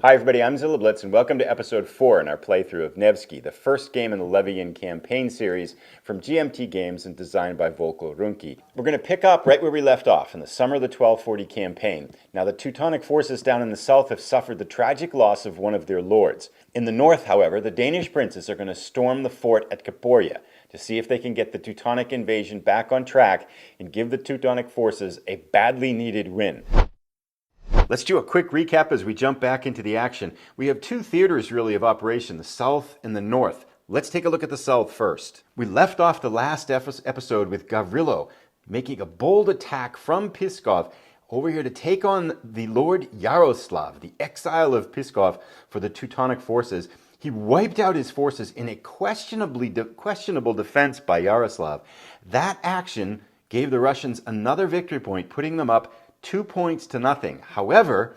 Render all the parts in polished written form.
Hi everybody, I'm Zilla Blitz and welcome to episode 4 in our playthrough of Nevsky, the first game in the Levy Campaign Series from GMT Games and designed by Volko Ruhnke. We're going to pick up right where we left off in the summer of the 1240 campaign. Now the Teutonic Forces down in the south have suffered the tragic loss of one of their lords. In the north, however, the Danish princes are going to storm the fort at Caporia to see if they can get the Teutonic invasion back on track and give the Teutonic Forces a badly needed win. Let's do a quick recap as we jump back into the action. We have two theaters really of operation, the south and the north. Let's take a look at the south first. We left off the last episode with Gavrilo making a bold attack from Pskov over here to take on the Lord Yaroslav, the exile of Pskov for the Teutonic forces. He wiped out his forces in a questionable defense by Yaroslav. That action gave the Russians another victory point, putting them up 2 points to nothing. However,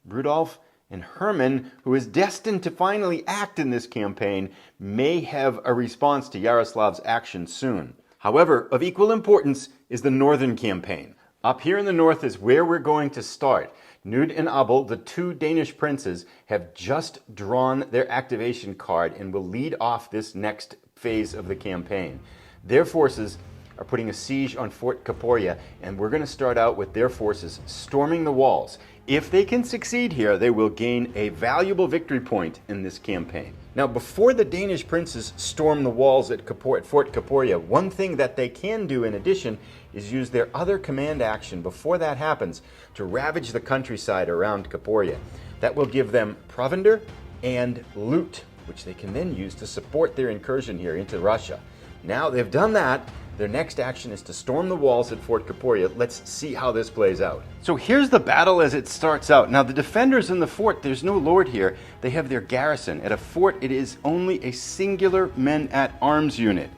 Rudolf and Herman, who is destined to finally act in this campaign, may have a response to Yaroslav's action soon. However, of equal importance is the northern campaign. Up here in the north is where we're going to start. Knud and Abel, the two Danish princes, have just drawn their activation card and will lead off this next phase of the campaign. Their forces are putting a siege on Fort Caporia, and we're going to start out with their forces storming the walls. If they can succeed here, they will gain a valuable victory point in this campaign. Now, before the Danish princes storm the walls at Fort Caporia, one thing that they can do in addition is use their other command action before that happens to ravage the countryside around Caporia. That will give them provender and loot, which they can then use to support their incursion here into Russia. Now they've done that, their next action is to storm the walls at Fort Caporia. Let's see how this plays out. So here's the battle as it starts out. Now the defenders in the fort, there's no lord here. They have their garrison. At a fort, it is only a singular men-at-arms unit.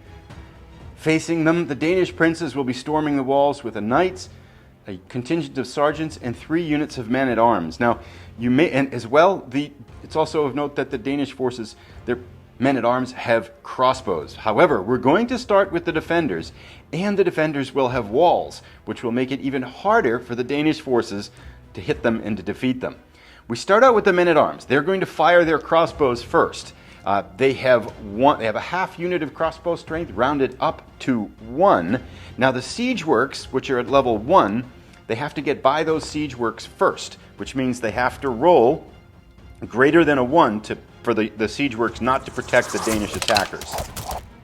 Facing them, the Danish princes will be storming the walls with a knights, a contingent of sergeants, and 3 units of men-at-arms. Now, and as well, it's also of note that the Danish forces, their men-at-arms have crossbows. However, we're going to start with the defenders, and the defenders will have walls, which will make it even harder for the Danish forces to hit them and to defeat them. We start out with the men-at-arms. They're going to fire their crossbows first. They have a half unit of crossbow strength, rounded up to 1. Now the siege works, which are at level 1, they have to get by those siege works first, which means they have to roll greater than a 1 for the siege works not to protect the Danish attackers.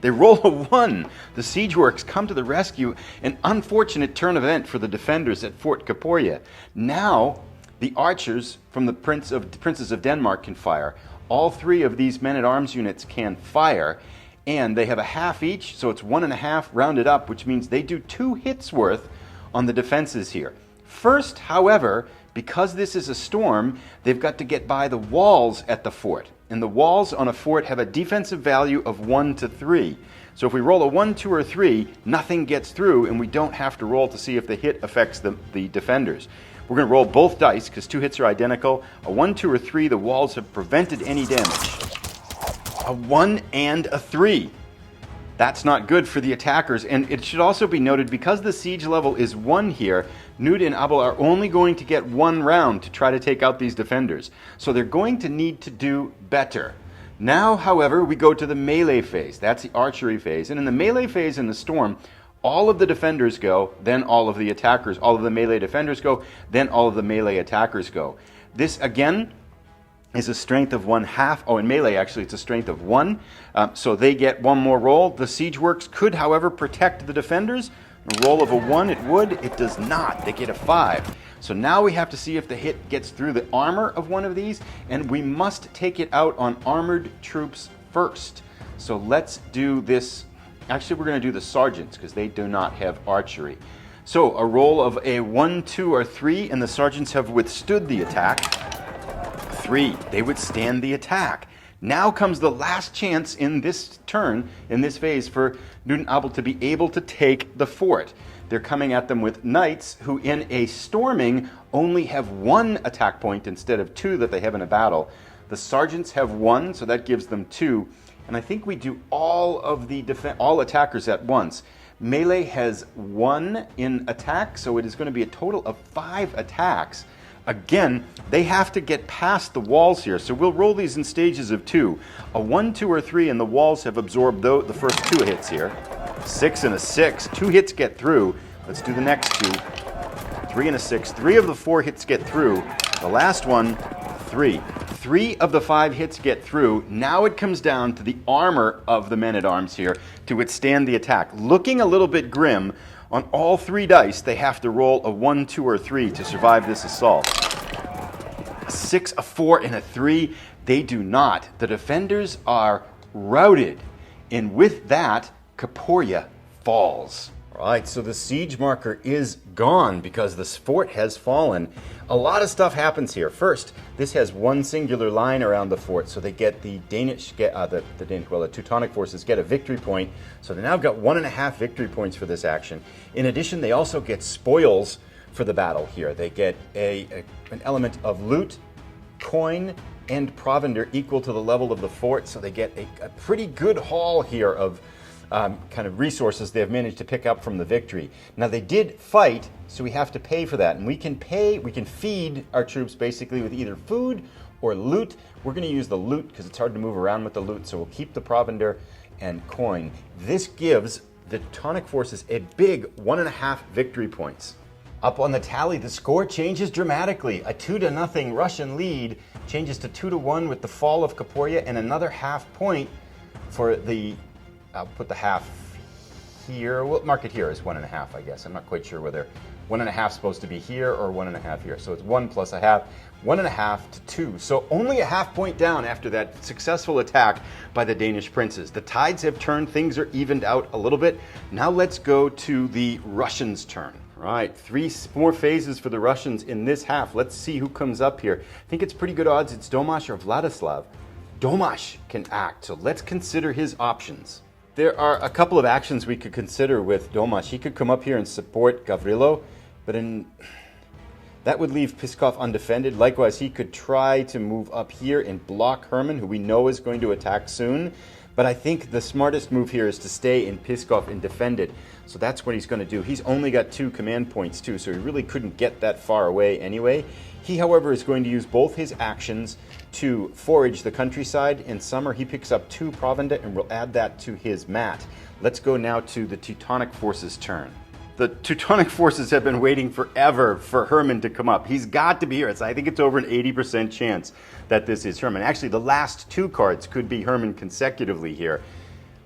They roll a 1. The siege works come to the rescue. An unfortunate turn of event for the defenders at Fort Caporia. Now the archers from the princes of Denmark can fire. All 3 of these men-at-arms units can fire, and they have a half each, so it's 1.5 rounded up, which means they do 2 hits worth on the defenses here. First, however, because this is a storm, they've got to get by the walls at the fort. And the walls on a fort have a defensive value of 1 to 3. So if we roll a 1, 2, or 3, nothing gets through, and we don't have to roll to see if the hit affects the defenders. We're going to roll both dice, because 2 hits are identical. A 1, 2, or 3, the walls have prevented any damage. A 1 and a 3. That's not good for the attackers, and it should also be noted, because the siege level is 1 here, Knud and Abel are only going to get 1 round to try to take out these defenders. So they're going to need to do better. Now, however, we go to the melee phase. That's the archery phase. And in the melee phase in the storm, all of the defenders go, then all of the attackers, all of the melee defenders go, then all of the melee attackers go. This, again, is a strength of 1/2. Oh, in melee, actually, it's a strength of 1. So they get 1 more roll. The siege works could, however, protect the defenders. A roll of a 1, it would. It does not. They get a 5. So now we have to see if the hit gets through the armor of one of these, and we must take it out on armored troops first. So let's do this. Actually, we're going to do the sergeants, because they do not have archery. So a roll of a 1, 2, or 3, and the sergeants have withstood the attack. 3. They withstand the attack. Now comes the last chance in this turn, in this phase, for Knud and Abel to be able to take the fort. They're coming at them with knights who in a storming only have 1 attack point instead of 2 that they have in a battle. The sergeants have 1, so that gives them 2. And I think we do all attackers at once. Melee has 1 in attack, so it is going to be a total of 5 attacks Again, they have to get past the walls here, so we'll roll these in stages of 2. A 1, 2, or 3, and the walls have absorbed the first 2 hits here. 6 and a 6. 2 hits get through. Let's do the next 2. 3 and a 6. 3 of the 4 hits get through. The last one, 3. 3 of the 5 hits get through. Now it comes down to the armor of the men-at-arms here to withstand the attack. Looking a little bit grim, on all 3 dice, they have to roll a 1, 2, or 3 to survive this assault. A 6, a 4, and a 3. They do not. The defenders are routed. And with that, Kaporia falls. All right, so the siege marker is gone because the fort has fallen. A lot of stuff happens here. First, this has one singular line around the fort, so they get the Teutonic Forces get a victory point. So they now got 1.5 victory points for this action. In addition, they also get spoils for the battle here. They get an element of loot, coin, and provender equal to the level of the fort, so they get a pretty good haul here of kind of resources they have managed to pick up from the victory. Now they did fight, so we have to pay for that, and we can feed our troops basically with either food or loot. We're going to use the loot because it's hard to move around with the loot, so we'll keep the provender and coin. This gives the Teutonic Forces a big 1.5 victory points. Up on the tally, the score changes dramatically. A 2-0 Russian lead changes to 2-1 with the fall of Kaporia, and another half point for the I'll put the half here. We'll mark it here as 1.5, I guess. I'm not quite sure whether 1.5 is supposed to be here or 1.5 here. So it's 1 plus a half, 1.5 to 2. So only a half point down after that successful attack by the Danish princes. The tides have turned. Things are evened out a little bit. Now let's go to the Russians' turn. Right, 3 more phases for the Russians in this half. Let's see who comes up here. I think it's pretty good odds it's Domash or Vladislav. Domash can act, so let's consider his options. There are a couple of actions we could consider with Domash. He could come up here and support Gavrilo, but that would leave Pskov undefended. Likewise, he could try to move up here and block Herman, who we know is going to attack soon. But I think the smartest move here is to stay in Pskov and defend it. So that's what he's going to do. He's only got 2 command points too, so he really couldn't get that far away anyway. He, however, is going to use both his actions to forage the countryside. In summer, he picks up 2 provender and will add that to his mat. Let's go now to the Teutonic Forces' turn. The Teutonic Forces have been waiting forever for Herman to come up. He's got to be here. I think it's over an 80% chance that this is Herman. Actually, the last 2 cards could be Herman consecutively here.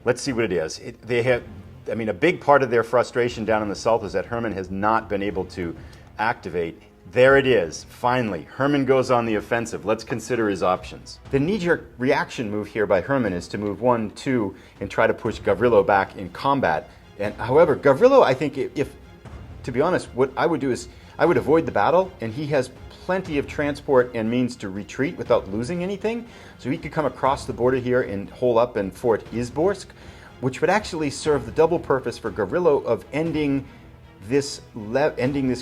Let's see what it is. A big part of their frustration down in the south is that Herman has not been able to activate. There it is. Finally, Herman goes on the offensive. Let's consider his options. The knee-jerk reaction move here by Herman is to move 1, 2, and try to push Gavrilo back in combat. And however, Gavrilo, I think, to be honest, what I would do is I would avoid the battle, and he has plenty of transport and means to retreat without losing anything. So he could come across the border here and hole up in Fort Izborsk, which would actually serve the double purpose for Gavrilo of ending this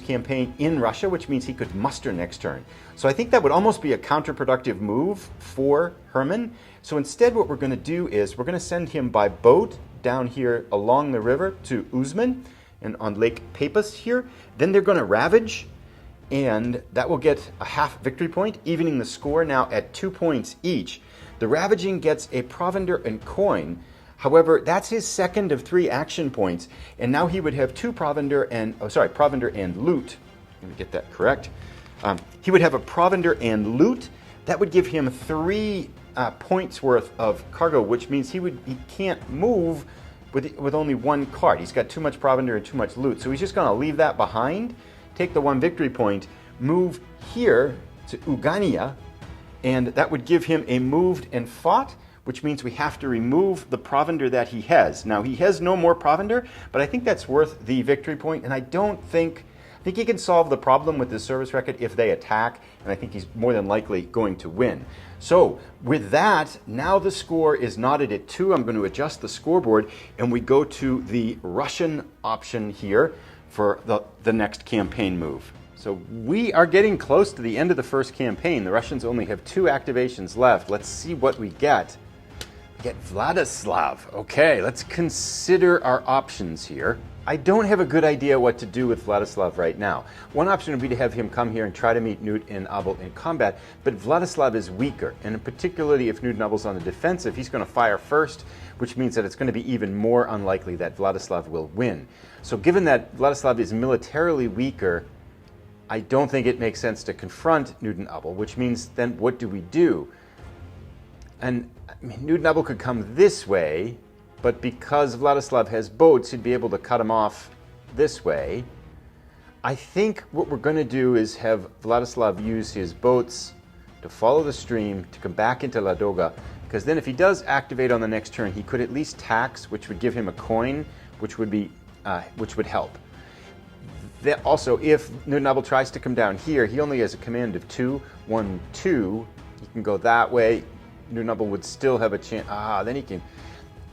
campaign in Russia, which means he could muster next turn. So I think that would almost be a counterproductive move for Herman. So instead what we're going to do is we're going to send him by boat down here along the river to Uzman and on Lake Peipus here. Then they're going to ravage, and that will get a half victory point, evening the score now at 2 points each. The ravaging gets a provender and coin. However, that's his second of 3 action points, and now he would have 2 provender and loot. Let me get that correct. He would have a provender and loot. That would give him 3 points worth of cargo, which means he can't move with only 1 card. He's got too much provender and too much loot, so he's just going to leave that behind, take the 1 victory point, move here to Ugania, and that would give him a moved and fought, which means we have to remove the provender that he has. Now, he has no more provender, but I think that's worth the victory point, and I think he can solve the problem with his service record if they attack, and I think he's more than likely going to win. So with that, now the score is knotted at 2. I'm going to adjust the scoreboard, and we go to the Russian option here for the next campaign move. So we are getting close to the end of the first campaign. The Russians only have 2 activations left. Let's see what we get. We get Vladislav. Okay, let's consider our options here. I don't have a good idea what to do with Vladislav right now. One option would be to have him come here and try to meet Knut and Abel in combat, but Vladislav is weaker, and particularly if Knut and Abel's on the defensive, he's going to fire first, which means that it's going to be even more unlikely that Vladislav will win. So given that Vladislav is militarily weaker, I don't think it makes sense to confront Knut and Abel, which means then what do we do? And I mean, Knut and Abel could come this way, but because Vladislav has boats, he'd be able to cut him off this way. I think what we're going to do is have Vladislav use his boats to follow the stream to come back into Ladoga, because then if he does activate on the next turn, he could at least tax, which would give him a coin, which would help. Also, if Knut and Abel tries to come down here, he only has a command of 2, 1, 2. He can go that way. Knut and Abel would still have a chance. Then he can.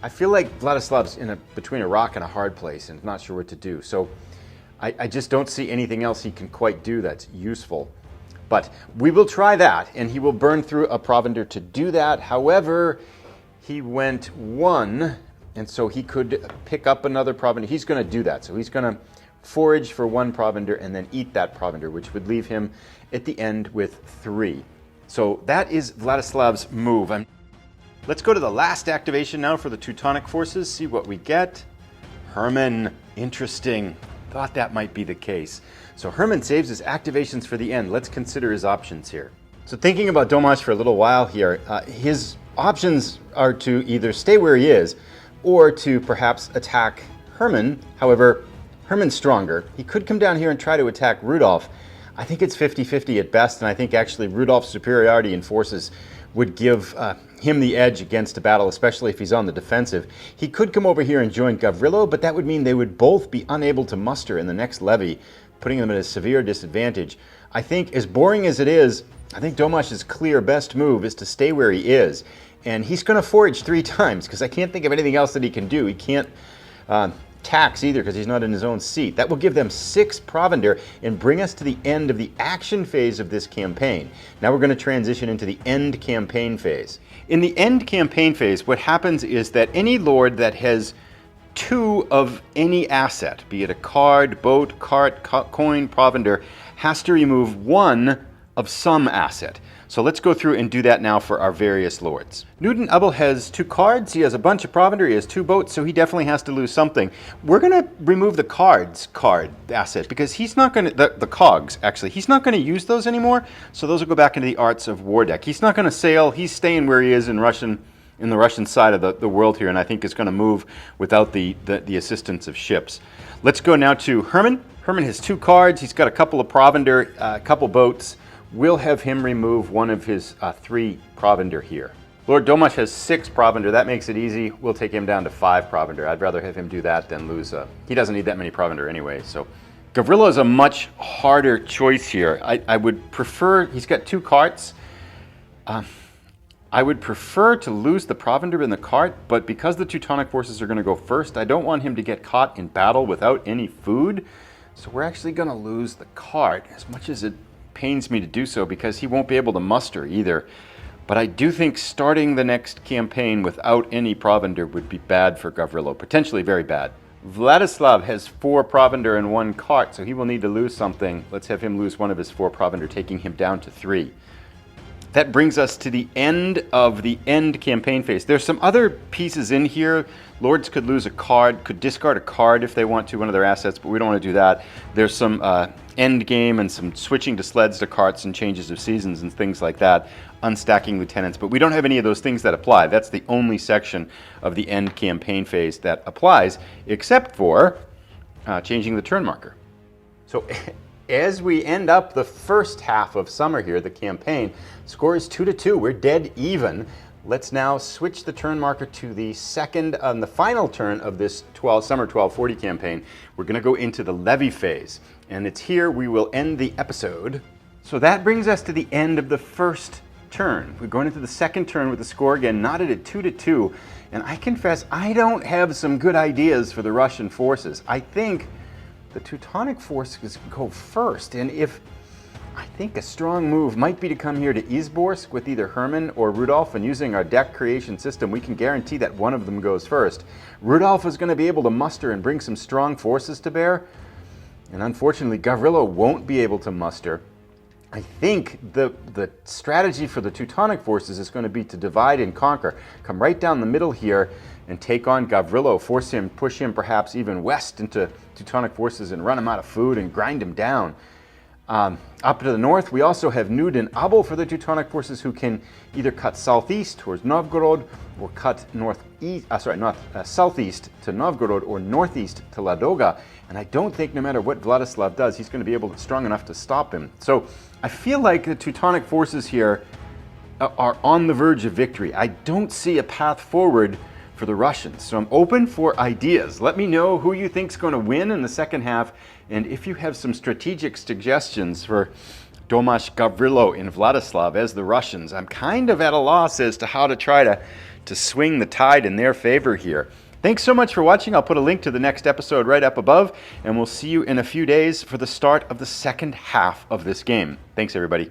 I feel like Vladislav's between a rock and a hard place and not sure what to do. So I just don't see anything else he can quite do that's useful. But we will try that, and he will burn through a provender to do that. However, he went 1, and so he could pick up another provender. He's going to do that. So he's going to forage for 1 provender and then eat that provender, which would leave him at the end with 3. So that is Vladislav's move. Let's go to the last activation now for the Teutonic Forces, see what we get. Hermann, interesting. Thought that might be the case. So Hermann saves his activations for the end. Let's consider his options here. So thinking about Domash for a little while here, his options are to either stay where he is or to perhaps attack Hermann. However, Hermann's stronger. He could come down here and try to attack Rudolf. I think it's 50-50 at best, and I think actually Rudolf's superiority in forces would give him the edge against a battle, especially if he's on the defensive. He could come over here and join Gavrilo, but that would mean they would both be unable to muster in the next levy, putting them at a severe disadvantage. I think, as boring as it is, I think Domash's clear best move is to stay where he is. And he's going to forage 3 times, because I can't think of anything else that he can do. He can't tax either, because he's not in his own seat. That will give them 6 provender and bring us to the end of the action phase of this campaign. Now we're going to transition into the end campaign phase. In the end campaign phase, what happens is that any lord that has 2 of any asset, be it a card, boat, cart, coin, provender, has to remove 1 of some asset. So let's go through and do that now for our various lords. Knut and Abel has 2 cards, he has a bunch of provender, he has 2 boats, so he definitely has to lose something. We're going to remove the card asset, because he's not going to, the cogs actually, he's not going to use those anymore, so those will go back into the Arts of War deck. He's not going to sail, he's staying where he is in the Russian side of the world here, and I think is going to move without the assistance of ships. Let's go now to Hermann. Hermann has 2 cards, he's got a couple of provender, a couple boats. We'll have him remove 1 of his 3 provender here. Lord Domash has 6 provender. That makes it easy. We'll take him down to 5 provender. I'd rather have him do that than lose. He doesn't need that many provender anyway. So Gavrilo is a much harder choice here. I would prefer, he's got 2 carts. I would prefer to lose the provender in the cart, but because the Teutonic Forces are going to go first, I don't want him to get caught in battle without any food. So we're actually going to lose the cart, as much as it pains me to do so, because he won't be able to muster either. But I do think starting the next campaign without any provender would be bad for Gavrilo, potentially very bad. Vladislav has 4 provender and 1 cart, so he will need to lose something. Let's have him lose 1 of his 4 provender, taking him down to 3. That brings us to the end of the end campaign phase. There's some other pieces in here. Lords could lose a card, could discard a card if they want to, one of their assets, but we don't want to do that. There's some end game and some switching to sleds to carts and changes of seasons and things like that, unstacking lieutenants, but we don't have any of those things that apply. That's the only section of the end campaign phase that applies, except for changing the turn marker. So as we end up the first half of summer here, the campaign, score is 2-2. We're dead even. Let's now switch the turn marker to the second and the final turn of this summer 1240 campaign. We're going to go into the levy phase, and it's here we will end the episode. So that brings us to the end of the first turn. We're going into the second turn with the score again knotted at 2-2, and I confess I don't have some good ideas for the Russian forces. I think the Teutonic forces go first, and if I think a strong move might be to come here to Izborsk with either Herman or Rudolf, and using our deck creation system, we can guarantee that one of them goes first. Rudolf is going to be able to muster and bring some strong forces to bear, and unfortunately Gavrilo won't be able to muster. I think the strategy for the Teutonic forces is going to be to divide and conquer. Come right down the middle here and take on Gavrilo, push him perhaps even west into Teutonic forces and run him out of food and grind him down. Up to the north, we also have Nud and Abel for the Teutonic forces, who can either cut southeast towards Novgorod or cut southeast to Novgorod or northeast to Ladoga. And I don't think no matter what Vladislav does, he's going to be strong enough to stop him. So I feel like the Teutonic forces here are on the verge of victory. I don't see a path forward for the Russians. So I'm open for ideas. Let me know who you think's going to win in the second half, and if you have some strategic suggestions for Domash, Gavrilo, and Vladislav as the Russians. I'm kind of at a loss as to how to try to swing the tide in their favor here. Thanks so much for watching. I'll put a link to the next episode right up above, and we'll see you in a few days for the start of the second half of this game. Thanks, everybody.